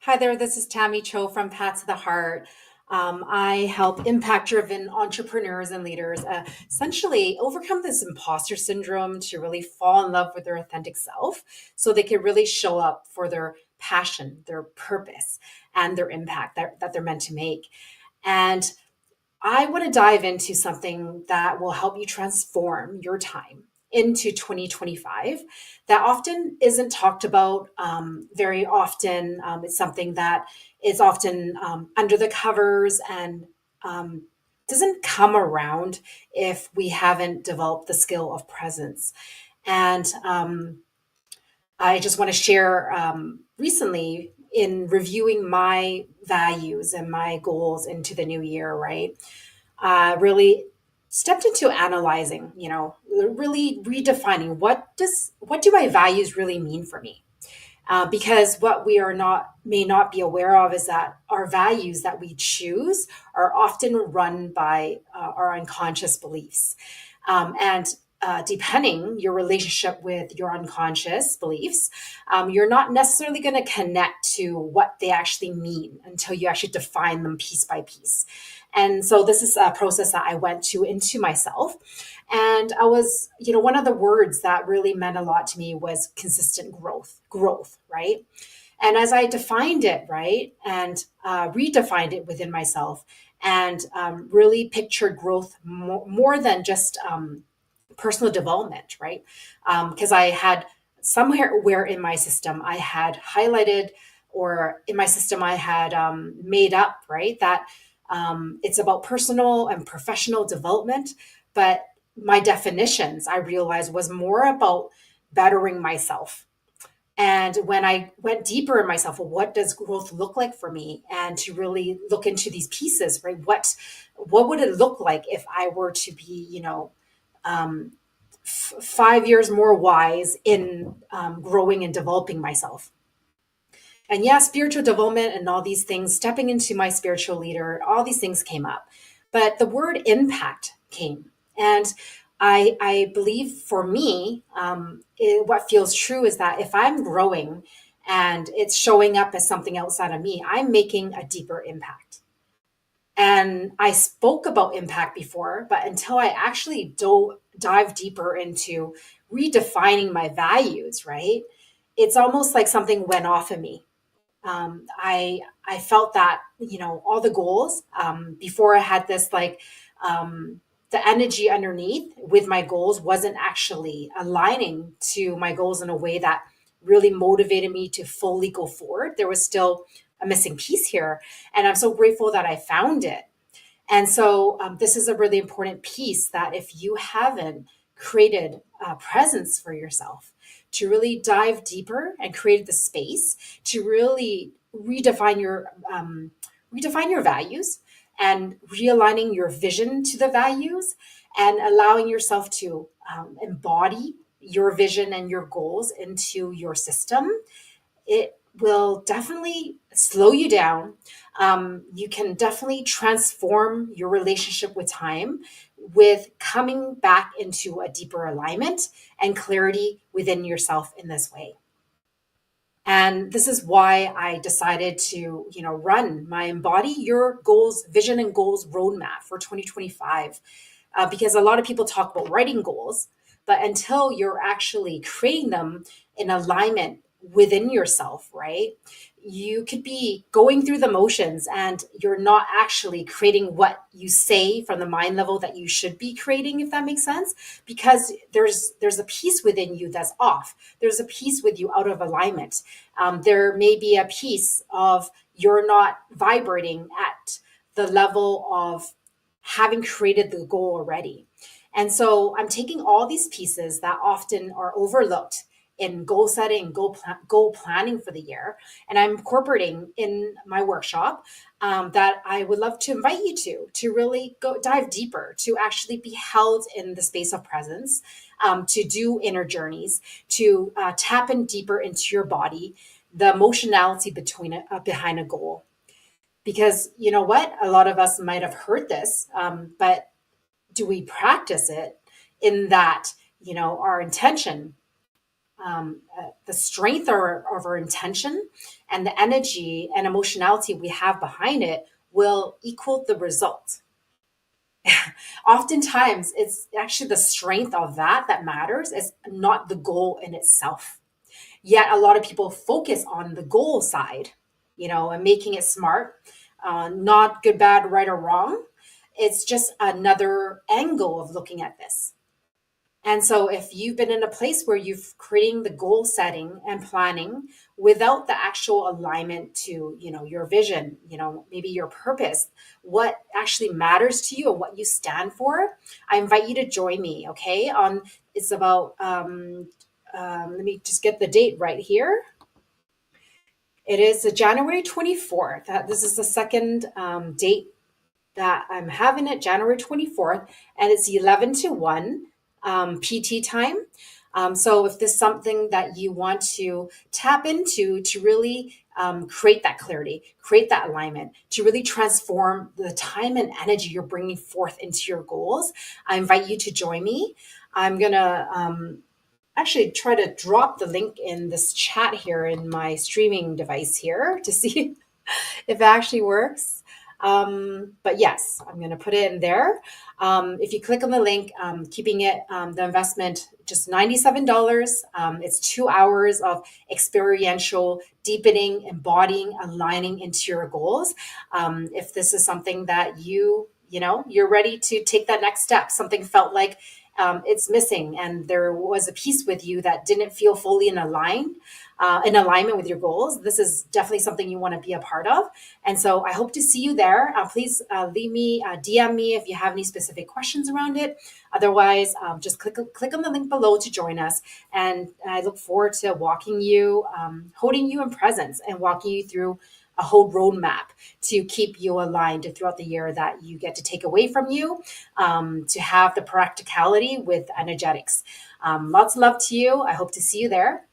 Hi there, this is Tammy Cho from Paths of the Heart. I help impact driven entrepreneurs and leaders essentially overcome this imposter syndrome to really fall in love with their authentic self so they can really show up for their passion, their purpose, and their impact that they're meant to make. And I want to dive into something that will help you transform your time into 2025 that often isn't talked about very often. It's something that is often under the covers and um, doesn't come around if we haven't developed the skill of presence. And I just want to share recently in reviewing my values and my goals into the new year, right? Really stepped into analyzing, really redefining what do my values really mean for me? Because what we are not may not be aware of is that our values that we choose are often run by our unconscious beliefs, and depending your relationship with your unconscious beliefs, you're not necessarily going to connect to what they actually mean until you actually define them piece by piece. And so this is a process that I went to into myself. And I was, one of the words that really meant a lot to me was consistent growth, right? And as I defined it, right, and redefined it within myself, and really pictured growth more than just personal development, right? Because I had somewhere where in my system I had highlighted, or in my system I had made up, right, that it's about personal and professional development. But my definitions, I realized, was more about bettering myself. And when I went deeper in myself, well, what does growth look like for me? And to really look into these pieces, right? What would it look like if I were to be, um, 5 years more wise in growing and developing myself? And yeah, spiritual development and all these things, stepping into my spiritual leader, all these things came up. But the word impact came. And I believe for me, what feels true is that if I'm growing and it's showing up as something outside of me, I'm making a deeper impact. And I spoke about impact before, but until I actually dive deeper into redefining my values, right? It's almost like something went off of me. I felt that, all the goals, before I had this, like, the energy underneath with my goals wasn't actually aligning to my goals in a way that really motivated me to fully go forward. There was still a missing piece here, and I'm so grateful that I found it. And so, this is a really important piece that if you haven't created a presence for yourself to really dive deeper and create the space to really redefine your values and realigning your vision to the values and allowing yourself to embody your vision and your goals into your system, it will definitely slow you down. You can definitely transform your relationship with time with coming back into a deeper alignment and clarity within yourself in this way. And this is why I decided to, run my Embody Your Goals, Vision and Goals roadmap for 2025. Because a lot of people talk about writing goals, but until you're actually creating them in alignment within yourself, right? You could be going through the motions and you're not actually creating what you say from the mind level that you should be creating, if that makes sense, because there's a piece within you that's off. There's a piece with you out of alignment. There may be a piece of you're not vibrating at the level of having created the goal already. And so I'm taking all these pieces that often are overlooked in goal setting, goal planning for the year, and I'm incorporating in my workshop, that I would love to invite you to really go dive deeper, to actually be held in the space of presence, to do inner journeys, to tap in deeper into your body, the emotionality behind a goal. Because you know what? A lot of us might have heard this, but do we practice it in that, our intention? the strength of our intention and the energy and emotionality we have behind it will equal the result. Oftentimes, it's actually the strength of that matters. It's not the goal in itself. Yet, a lot of people focus on the goal side, and making it smart, not good, bad, right, or wrong. It's just another angle of looking at this. And so if you've been in a place where you've creating the goal setting and planning without the actual alignment to, your vision, maybe your purpose, what actually matters to you and what you stand for, I invite you to join me, okay? On It's about let me just get the date right here. It is January 24th. This is the second date that I'm having it, January 24th, and it's 11 to 1 PT time. So if this is something that you want to tap into to really create that clarity, create that alignment, to really transform the time and energy you're bringing forth into your goals, I invite you to join me. I'm going to actually try to drop the link in this chat here in my streaming device here to see if it actually works. But yes, I'm going to put it in there. If you click on the link, keeping it the investment just $97. It's 2 hours of experiential deepening, embodying, aligning into your goals. If this is something that you're ready to take that next step, something felt like it's missing, and there was a piece with you that didn't feel fully in alignment with your goals. This is definitely something you want to be a part of. And so I hope to see you there. Please leave me, DM me if you have any specific questions around it. Otherwise, just click on the link below to join us. And I look forward to walking you, holding you in presence and walking you through a whole roadmap to keep you aligned throughout the year that you get to take away from you, to have the practicality with energetics. Lots of love to you. I hope to see you there.